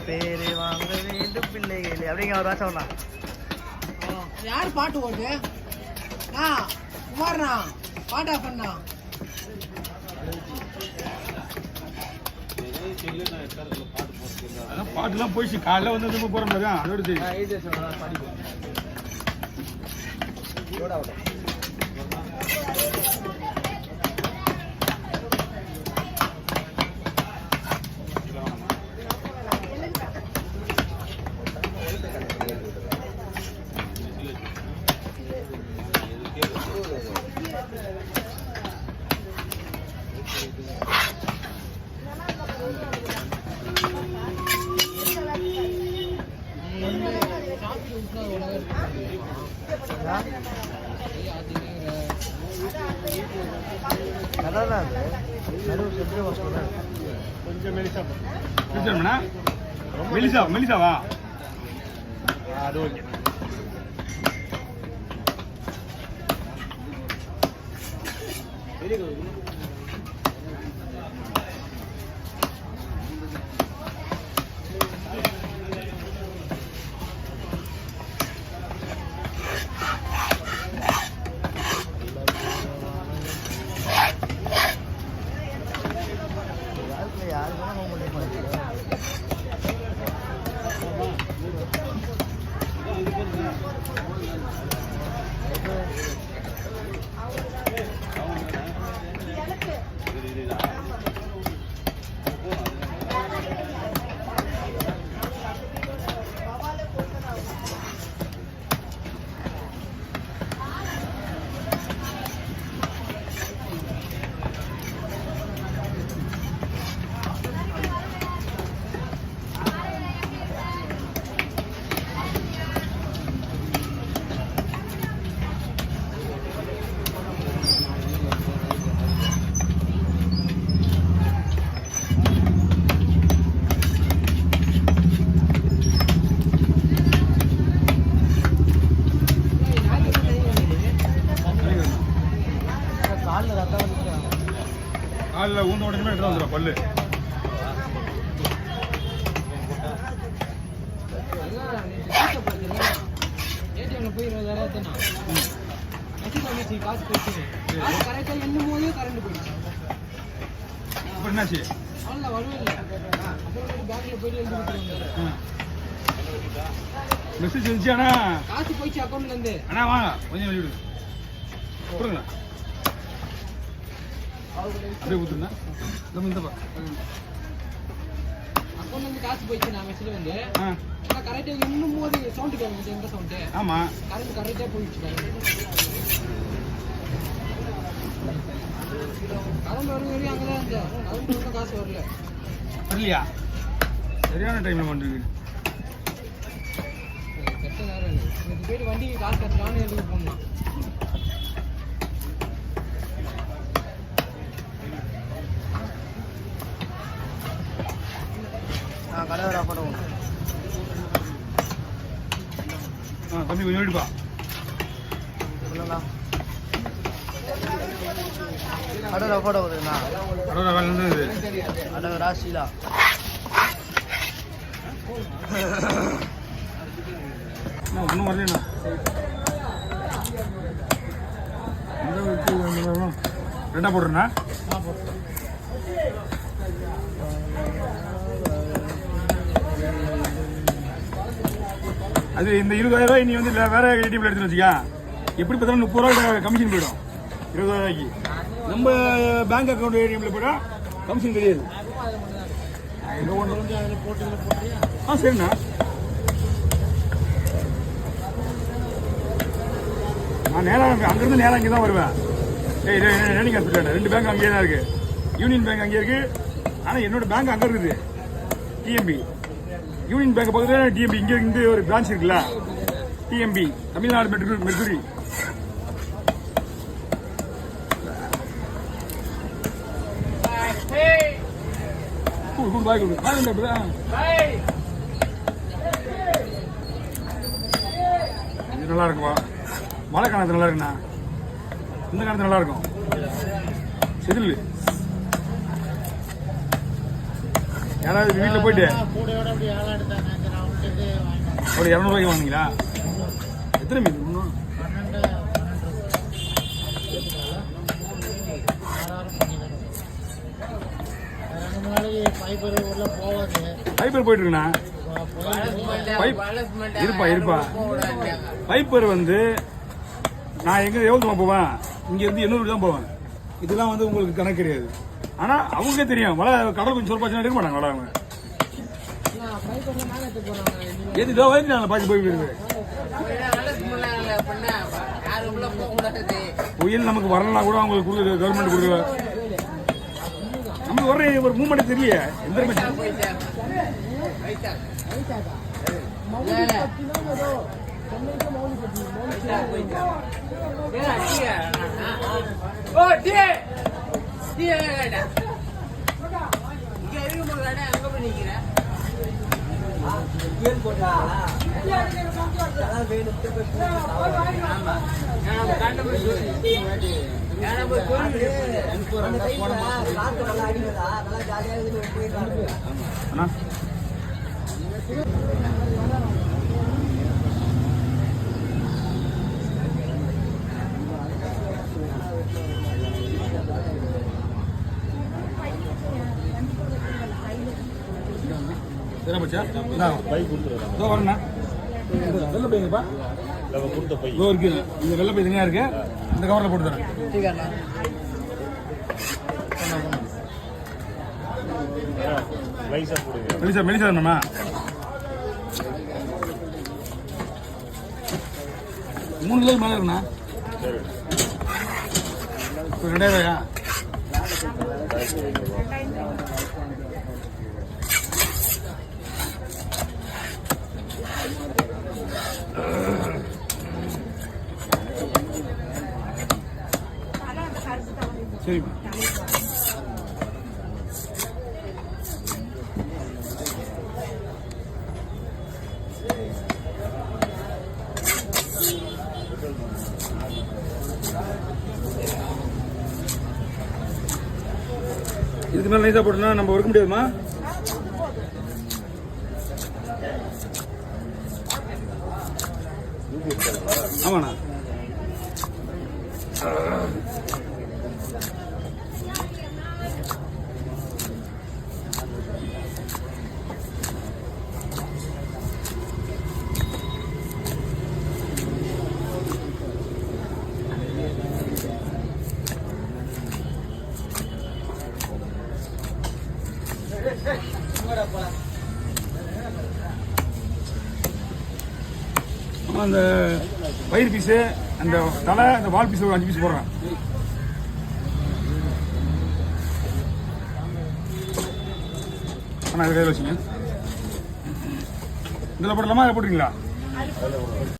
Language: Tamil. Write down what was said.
பேரு வாங்க வேண்டும் பிள்ளைகளே அப்படிங்க ஒரு வாசம் சொன்னா. யார் பாட்டு ஓடுது? குமார்ண்ணா பாட்டா பண்ணா. பாட்டுலாம் போயிடுச்சு. காலைல வந்து போற மாதிரி தான் அதோட தெரியும். கொஞ்சம் மெலிசாவா அது ஓகே. காலில் ஊந்த உடனே எடுத்து வந்துடும் பல்லு. போய் 20,000 காசு போயிடுச்சு. கரெக்டாக எண்ணும் போதே கரண்ட் போயிடுச்சு. அப்புறம் என்னாச்சு? அவ்வளோ வரவே இல்லை. அப்புறம் பேங்க்ல போயிட்டு எழுதி கொடுத்துருவாங்க. மெசேஜ் வந்துச்சு. அண்ணா காசு போயிடுச்சு அக்கௌண்ட்ல இருந்து. அண்ணா வாங்க கொஞ்சம் வெளியிடு கொடுங்களா அப்படியே ஊத்துருண்ணா. இந்தப்பா அக்கௌண்ட்ல இருந்து காசு போயிடுச்சு. நான் மெசேஜ் வந்து கரெக்டாக இன்னும் போது சவுண்டு கேட்குது. எந்த சவுண்டு? ஆமா கரண்ட் கரெக்டாக போயிடுச்சு. கரண்ட் வரும் வரையும் அங்கே தான் இருந்தேன். கரண்ட் வந்து காசு வரல. வரலையா? சரியான டைம்ல வந்துருக்கு. கெட்ட நேரம் இல்லை. இன்னைக்கு போயிட்டு வண்டிக்கு காசு கட்டலான்னு எழுதி போடணும். கடைவரா போட தம்பி கொஞ்சம் எடுப்பா. கடவுளா போட வருதுண்ணா. கடவுளா வேலை இருந்தது. கடவுள் ராசிலா ஒன்றும் வரலண்ணா. ரெண்டா போடுறேண்ணா. அது இந்த 20,000 நீ வந்து வேற ஏடிஎம்ல எடுத்து வச்சுக்கா. எப்படி பார்த்தாலும் 30 ரூபா கமிஷன் போயிடும். 20,000 நம்ம பேங்க் அக்கௌண்ட் ஏடிஎம்ல போயிட்டா கமிஷன் கிடையாது. சரிண்ணா. நான் நேராக அங்கிருந்து நேராக இங்கே தான் வருவேன். ரேடிங் ஹாஸ்பிட்டல் 2 பேங்க் அங்கேயே தான் இருக்கு. யூனியன் பேங்க் அங்கேயே இருக்கு. ஆனால் என்னோட பேங்க் அங்கே இருக்குது. டிஎம்பி யூனியன் பேங்க் பக்கத்தில் டிஎம்பி இங்கே ஒரு பிரான்ச் இருக்குல்ல. TMP Tamil Nadu mercury. இது நல்லா இருக்குவா. மழை காலத்து நல்லா இருக்குண்ணா. இந்த காலத்து நல்லா இருக்கும். செதில் யாராவது வீட்டில் போயிட்டு கூடையோட அப்படி ஏழை எடுத்தாங்க நான் அவங்கள்ட்ட வாங்கினேன். ஒரு 200 வாங்கினீங்களா? எத்தனை மீன் இன்னும்? 12 பைப்பர் உள்ள போவாது. பைப்பர் போயிட்டு இருக்குண்ணா. இருப்பா பைப்பர் வந்து நான் எங்க எவ்வளோ போவேன், இங்க இருந்து 800 தான் போவேன். இதெல்லாம் வந்து உங்களுக்கு கணக்கு கிடையாது. ஆனா அவங்க தெரியும் வலை கடல் கொஞ்சம் சொல்பாச்சுன்னா எடுக்க மாட்டாங்க வலை. அவங்க எது இதோ வைக்கிறாங்க பாக்கி போயிட்டு புயல் நமக்கு வரலாம் கூட அவங்களுக்கு கொடுக்குது, கவர்மெண்ட் கொடுக்குற நமக்கு ஒரு மூமெண்ட் தெரியல. எந்த வெள்ள பையங்கப்பா இருக்கு. இந்த வெள்ள பை தனியா இருக்கு, இந்த கவர்ல போட்டு தரேன். மெலிசா வேணுமா? மூணு கிலோ மேல இருக்குண்ணா. 2000 சரிம்மா. இதுக்கு மேலே நைஸாக போட்டோம்னா நம்ம ஒர்க்க முடியாதுமா? ஆமாண்ணா. அந்த வயிறு பீஸு, அந்த தலை, அந்த வால் பீஸ் ஒரு 5 பீஸ் போடுறேன். ஆனால் அது கையில் வச்சுங்க. இதில் போடலாமா? அதை போட்டுறீங்களா?